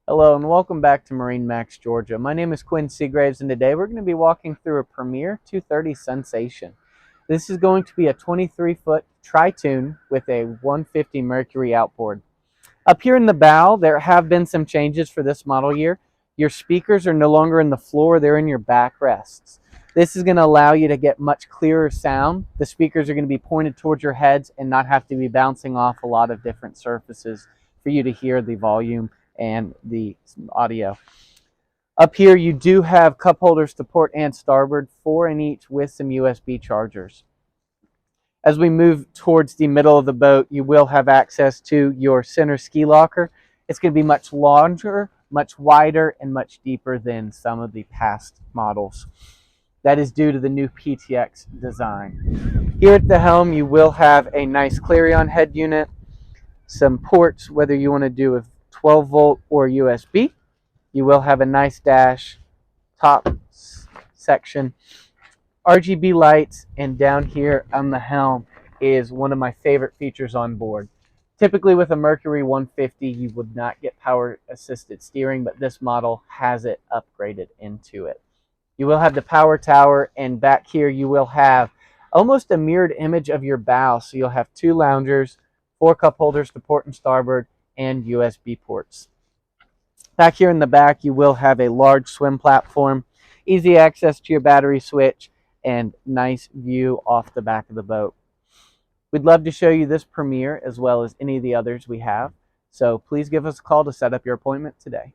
Hello and welcome back to MarineMax Georgia. My name is Quinn Seagraves and today we're going to be walking through a Premier 230 Sunsation. This is going to be a 23-foot tri-tune with a 150 Mercury outboard. Up here in the bow, there have been some changes for this model year. Your speakers are no longer in the floor, they're in your backrests. This is going to allow you to get much clearer sound. The speakers are going to be pointed towards your heads and not have to be bouncing off a lot of different surfaces for you to hear the volume and the audio. Up here, you do have cup holders to port and starboard, 4 in each with some USB chargers. As we move towards the middle of the boat, you will have access to your center ski locker. It's going to be much longer, much wider, and much deeper than some of the past models. That is due to the new PTX design. Here at the helm, you will have a nice Clarion head unit, some ports, whether you want to do a 12 volt or USB. You will have a nice dash, top section, RGB lights, and down here on the helm is one of my favorite features on board. Typically with a Mercury 150, you would not get power assisted steering, but this model has it upgraded into it. You will have the power tower, and back here you will have almost a mirrored image of your bow. So you'll have 2 loungers, 4 cup holders to port and starboard, and USB ports. Back here in the back, you will have a large swim platform, easy access to your battery switch, and nice view off the back of the boat. We'd love to show you this Premier as well as any of the others we have. So please give us a call to set up your appointment today.